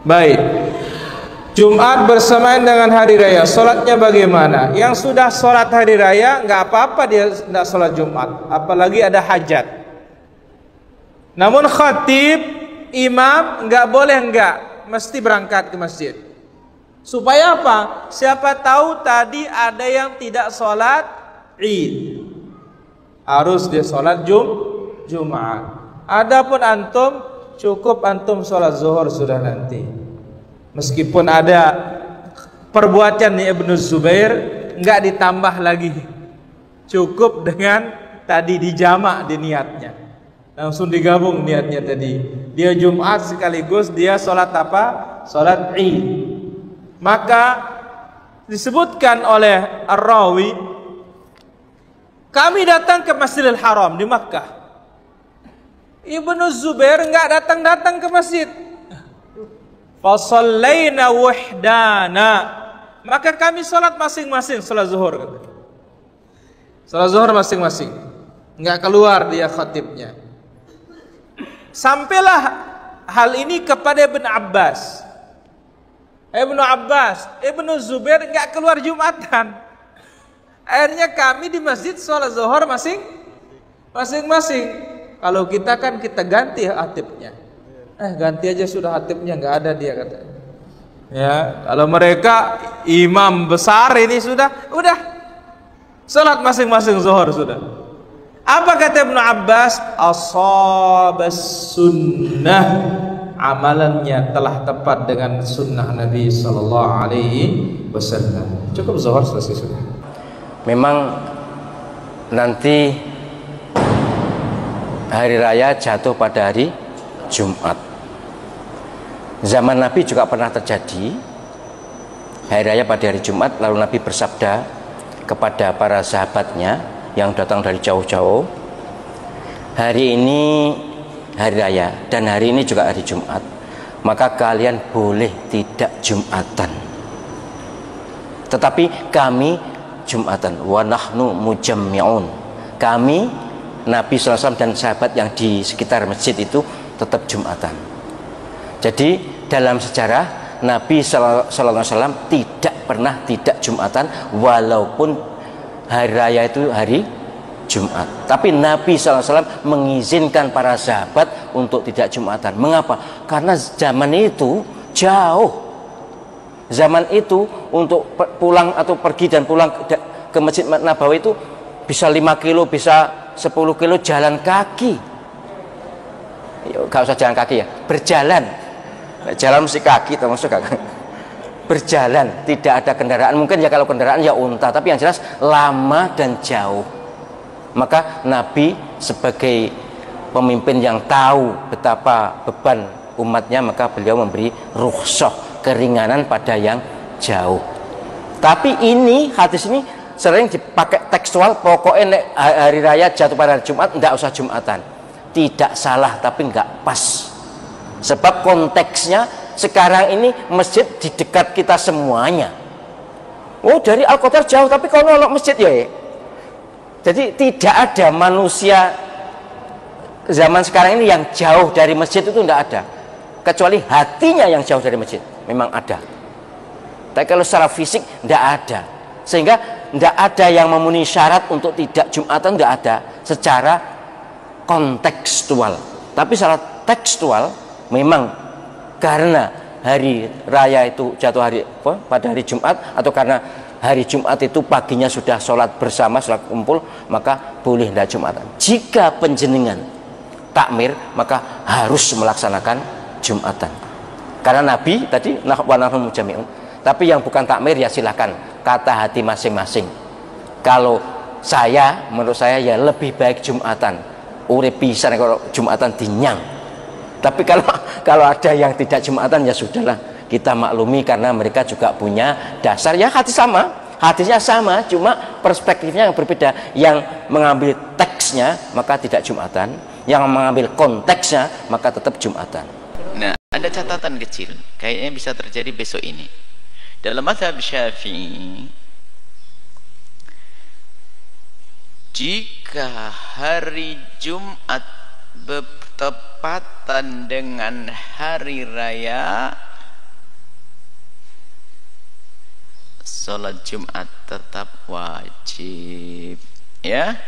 Baik. Jumat bersamaan dengan hari raya, sholatnya bagaimana? Yang sudah sholat hari raya nggak apa-apa dia tidak sholat Jumat, apalagi ada hajat. Namun khatib, imam nggak boleh mesti berangkat ke masjid. Supaya apa? Siapa tahu tadi ada yang tidak sholat Id, harus dia sholat Jumat. Adapun antum, cukup antum sholat zuhur sudah nanti. Meskipun ada perbuatan Ibnu Zubair, enggak ditambah lagi, cukup dengan tadi dijamak di niatnya, langsung digabung niatnya tadi. Dia Jumat sekaligus dia sholat apa? Sholat Id. Maka disebutkan oleh Ar-Rawi, kami datang ke Masjidil Haram di Makkah. Ibnu Zubair enggak datang ke masjid. Fasallaina wahdana, maka kami salat masing-masing, salat zuhur. Salat zuhur masing-masing, enggak keluar dia khatibnya. Sampailah hal ini kepada Ibnu Abbas. Ibnu Zubair enggak keluar Jumatan. Akhirnya kami di masjid salat zuhur masing-masing. Kalau kita kan kita ganti khatibnya. Ganti aja sudah, hatibnya nggak ada dia katanya. Ya, kalau mereka imam besar ini udah salat masing-masing zuhur sudah. Apa kata Ibnu Abbas? Ashabas sunnah, amalannya telah tepat dengan sunnah Nabi sallallahu alaihi wasallam. Cukup zuhur selesai sudah. Memang nanti hari raya jatuh pada hari Jumat. Zaman Nabi juga pernah terjadi hari raya pada hari Jumat, lalu Nabi bersabda kepada para sahabatnya yang datang dari jauh-jauh, hari ini hari raya dan hari ini juga hari Jumat, maka kalian boleh tidak Jumatan, tetapi kami Jumatan. Wa nahnu mujammi'un, kami Nabi SAW dan sahabat yang di sekitar masjid itu tetap Jumatan. Jadi dalam sejarah Nabi SAW tidak pernah tidak Jumatan, walaupun hari raya itu hari Jumat. Tapi Nabi SAW mengizinkan para sahabat untuk tidak Jumatan. Mengapa? Karena zaman itu jauh. Zaman itu untuk pulang atau pergi dan pulang ke Masjid Nabawi itu bisa 5 kilo, bisa 10 kilo jalan kaki. Gak usah jalan kaki ya, berjalan. Jalan mesti kaki termasuk kakak. Berjalan, tidak ada kendaraan. Mungkin ya kalau kendaraan ya unta, tapi yang jelas lama dan jauh. Maka Nabi sebagai pemimpin yang tahu betapa beban umatnya, maka beliau memberi rukhsah, keringanan pada yang jauh. Tapi ini hadis ini sering dipakai tekstual, pokoknya hari raya jatuh pada hari Jumat, tidak usah Jumatan. Tidak salah, tapi nggak pas. Sebab konteksnya sekarang ini masjid di dekat kita semuanya. Oh, dari Al-Qadar jauh, tapi kalau nolok masjid ya. Jadi tidak ada manusia zaman sekarang ini yang jauh dari masjid, itu tidak ada. Kecuali hatinya yang jauh dari masjid, memang ada. Tapi kalau secara fisik tidak ada. Sehingga tidak ada yang memenuhi syarat untuk tidak Jumatan, tidak ada secara kontekstual. Tapi secara tekstual memang karena hari raya itu jatuh pada hari Jumat, atau karena hari Jumat itu paginya sudah sholat bersama, sholat kumpul, maka boleh tidak Jumatan. Jika penjenengan takmir, maka harus melaksanakan Jumatan. Karena Nabi tadi wa nahnu mujammi'un. Tapi yang bukan takmir ya silakan, kata hati masing-masing. Kalau menurut saya ya lebih baik Jumatan. Urip pisan kalau Jumatan dinyang. Tapi kalau ada yang tidak Jumatan ya sudahlah, kita maklumi karena mereka juga punya dasar ya, hadisnya sama, cuma perspektifnya yang berbeda. Yang mengambil teksnya maka tidak Jumatan, yang mengambil konteksnya maka tetap Jumatan. Nah, ada catatan kecil, kayaknya bisa terjadi besok ini. Dalam mazhab Syafi'i, jika hari Jumat bertepatan dengan hari raya, sholat Jumat tetap wajib, ya,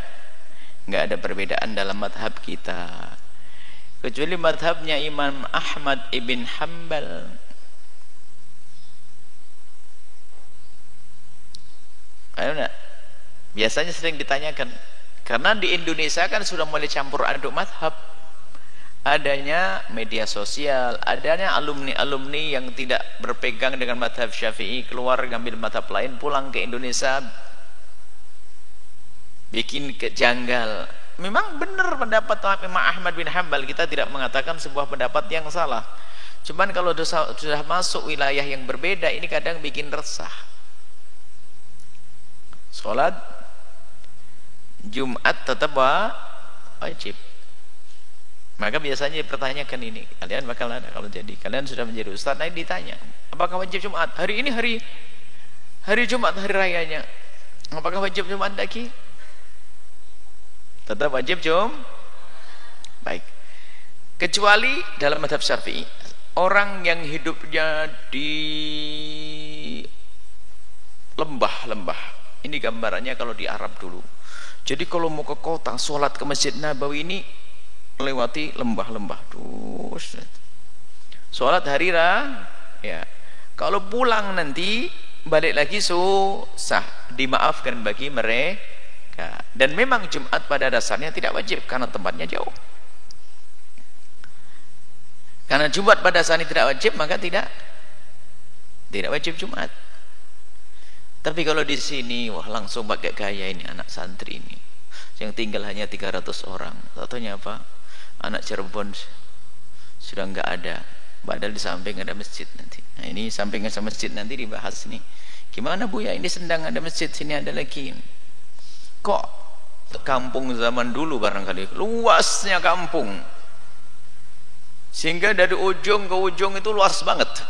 nggak ada perbedaan dalam madhab kita, kecuali madhabnya Imam Ahmad ibn Hanbal. Ayo nak, biasanya sering ditanyakan, karena di Indonesia kan sudah mulai campur aduk madhab, adanya media sosial, adanya alumni-alumni yang tidak berpegang dengan madhab Syafi'i, keluar ngambil madhab lain, pulang ke Indonesia bikin kejanggal. Memang benar pendapat Imam Ahmad bin Hanbal, kita tidak mengatakan sebuah pendapat yang salah, cuman kalau sudah masuk wilayah yang berbeda, ini kadang bikin resah. Sholat Jumat tetap wajib. Maka biasanya dipertanyakan ini, kalian bakal ada kalau jadi kalian sudah menjadi ustaz, nah ditanya, apakah wajib Jumat? Hari ini hari Jumat, hari rayanya, apakah wajib Jumat lagi? Tetap wajib baik. Kecuali dalam mazhab Syafi'i, orang yang hidupnya di lembah-lembah, ini gambarannya kalau di Arab dulu. Jadi kalau mau ke kota, sholat ke Masjid Nabawi ini melewati lembah-lembah terus. Sholat hari ya. Kalau pulang nanti balik lagi susah, dimaafkan bagi mereka. Dan memang Jumat pada dasarnya tidak wajib karena tempatnya jauh. Karena Jumat pada dasarnya tidak wajib, maka tidak wajib Jumat. Tapi kalau di sini, wah langsung pakai gaya ini anak santri ini, yang tinggal hanya 300 orang. Contohnya apa? Anak Cirebon sudah nggak ada, padahal di samping ada masjid nanti. Nah ini sampingnya sama masjid nanti dibahas nih. Gimana Bu ya, ini Sendang ada masjid, sini ada lagi. Kok kampung zaman dulu barangkali, luasnya kampung, sehingga dari ujung ke ujung itu luas banget.